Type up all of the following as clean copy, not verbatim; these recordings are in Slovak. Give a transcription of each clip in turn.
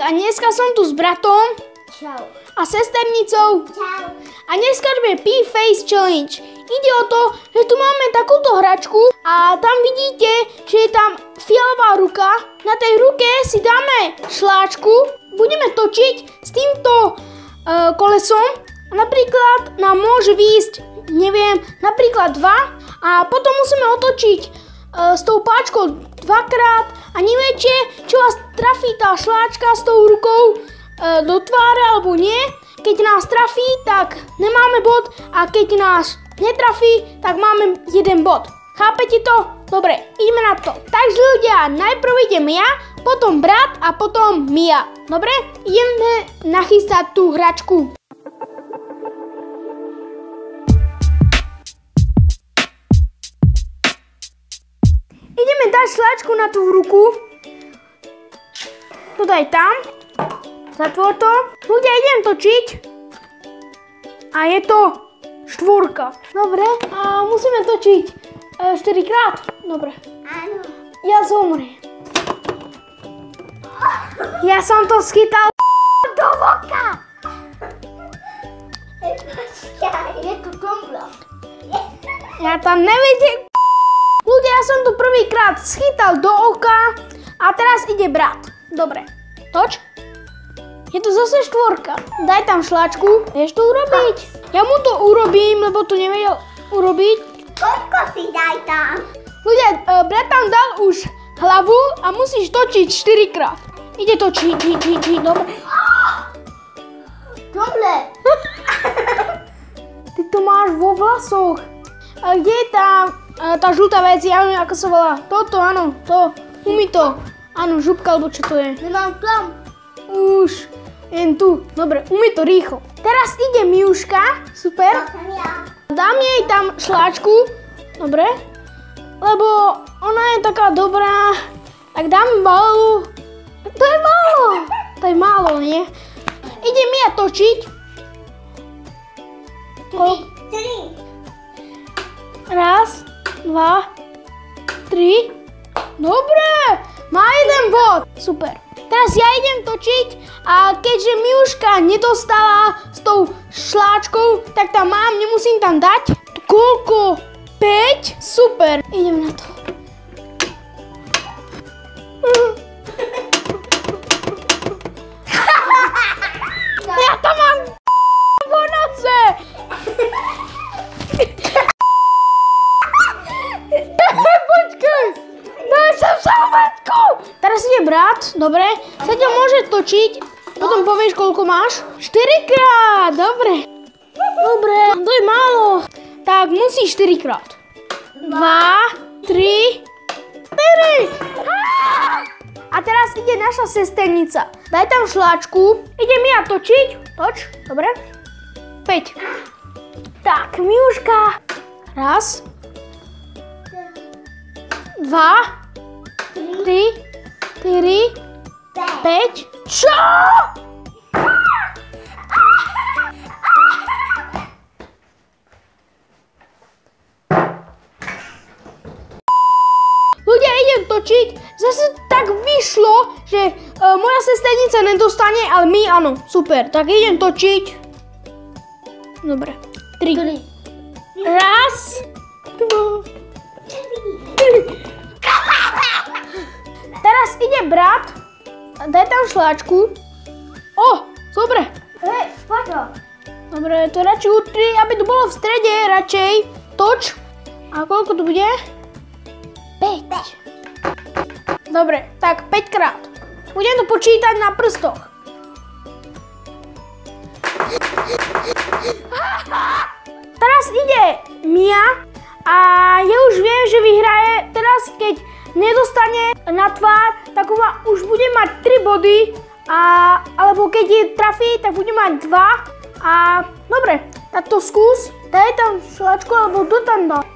a dneska som tu s bratom. Čau. A sesternicou. Čau. A dneska robíme P-Face Challenge. Ide o to, že tu máme takúto hračku a tam vidíte, že je tam fialová ruka. Na tej ruke si dáme šláčku, budeme točiť s týmto kolesom. Napríklad nám môže výjsť, neviem, napríklad 2 a potom musíme otočiť s tou páčkou 2-krát a neviete, čo vás trafí tá šláčka s tou rukou do tváre alebo nie. Keď nás trafí, tak nemáme bod a keď nás netrafí, tak máme 1 bod. Chápete to? Dobre, ideme na to. Takže ľudia, najprv idem ja, potom brat a potom Mia. Dobre? Ideme nachystať tú hračku. Ideme dať šláčku na tú ruku. To daj tam. Zatvor to. Ľudia, idem točiť. A je to 4. Dobre. A musíme točiť 4 krát. Dobre. Áno. Ja zomriem. Ja som to schytal do voka. Je to komblo. Ja tam nevidím. Ľudia, ja som to prvýkrát schytal do oka a teraz ide brat. Dobre. Toč. Je to zase 4. Daj tam šláčku. Vieš to urobiť? Ja mu to urobím, lebo to nevedel urobiť. Koľko si daj tam? Ľudia, brat tam dal už hlavu a musíš točiť 4 krát. Ide točiť, dobre. Dobre. Ty to máš vo vlasoch. A kde je tá žltá vec? Ja neviem, ako sa volá. Toto, áno, to. Umí to. Áno, župka, alebo čo to je. Nemám tam. Už. Jen tu. Dobre, umí to rýchlo. Teraz ide Miuška. Super. To som ja. Dám jej tam šláčku. Dobre. Lebo ona je taká dobrá. Tak dám malú. To je málo. To je málo, nie? Ide Mia točiť. 3. 1, 2, 3. Dobre. Má 1 bod. Super. Teraz ja idem točiť a keďže Miuška nedostala s tou šláčkou, tak tam mám, nemusím tam dať. Koľko? 5? Super. Idem na to. Ja tam mám po noce. Počkaj. Daj som sa umetku. Teraz ide brat, dobre. Sa ťa môže točiť, potom povieš, koľko máš. 4 krát, dobre. Dobre, to je málo. Tak musíš 4 krát. 2, 3, 4. A teraz ide naša sesternica. Daj tam šláčku. Ide Mia točiť. Toč, dobre. 5. Tak, Miuška. 1, 2, 3, 4, 5. Čo? Ľudia, idem točiť. Zase tak vyšlo, že moja sesternica nedostane, ale my áno. Super, tak idem točiť. Dobre. 3. 1, 2, 3. Teraz ide brat. Daj tam šláčku. O, dobre. Hej, poďo. Dobre, to radšej utri, aby to bolo v strede, radšej. Toč. A koľko to bude? 5. Dobre, tak 5 krát. Budem to počítať na prstoch. Teraz ide Mia a ja už viem, že vyhraje. Teraz, keď nedostane na tvár, tak už bude mať 3 body. Alebo keď je trafí, tak bude mať 2. A dobre, tak to skús. Daj tam šláčku, alebo to tam dá.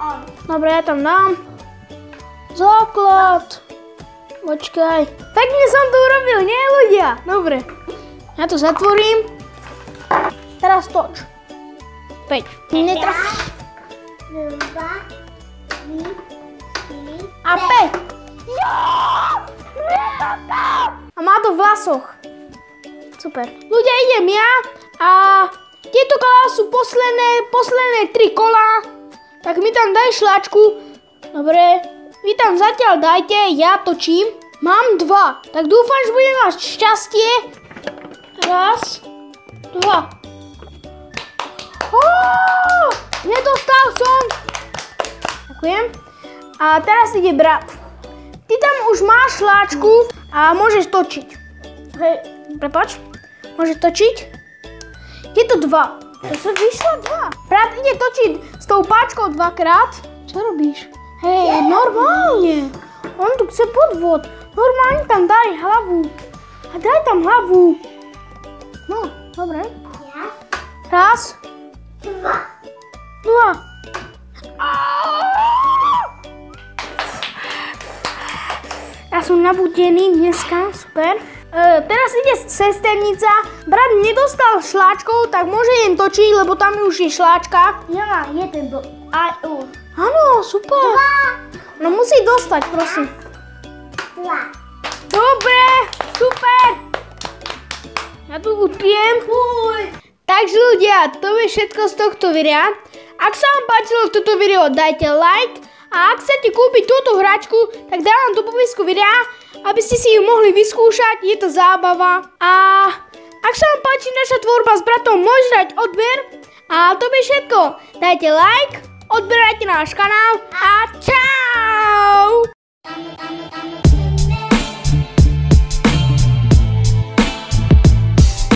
Dobre, ja tam dám. Základ. Počkaj. Pekne som to urobil, nie ľudia? Dobre. Ja to zatvorím. Teraz toč. 5. Netrafí. 2, 3, 4. A 5. Jo! A má to v vlasoch. super. Ľudia, idem ja a tieto kola sú posledné 3 kola. Tak mi tam daj šláčku. Dobre, vy tam zatiaľ dajte, ja točím. Mám 2, tak dúfam, že budem mať šťastie. Raz, 2. Nedostal som. Ďakujem. A teraz ide brat. Ty tam už máš šláčku a môžeš točiť. Hej, prepáč. Môžeš točiť. Je to 2. To sa vyšlo 2. Brat ide točiť s tou páčkou 2-krát. Čo robíš? Hej, normálne. On tu chce podvod. Normálne tam daj hlavu. A daj tam hlavu. No, dobre. Raz. 2. Ja som nabudený dneska, super. Teraz ide sesternica. Brat nedostal šláčkou, tak môže jen točiť, lebo tam už je šláčka. Ja, jeden bol. Áno, super. 2. No musí dostať, prosím. 2. Dobre, super. Ja tu upijem. Takže ľudia, to je všetko z tohto videa. Ak sa vám páčilo toto video, dajte like. A ak chcete kúpiť túto hračku, tak dávam do popisku videa, aby ste si ju mohli vyskúšať, je to zábava. A ak sa vám páči naša tvorba s bratom, môžete dať odber. A to je všetko. Dajte like, odberajte náš kanál a čau!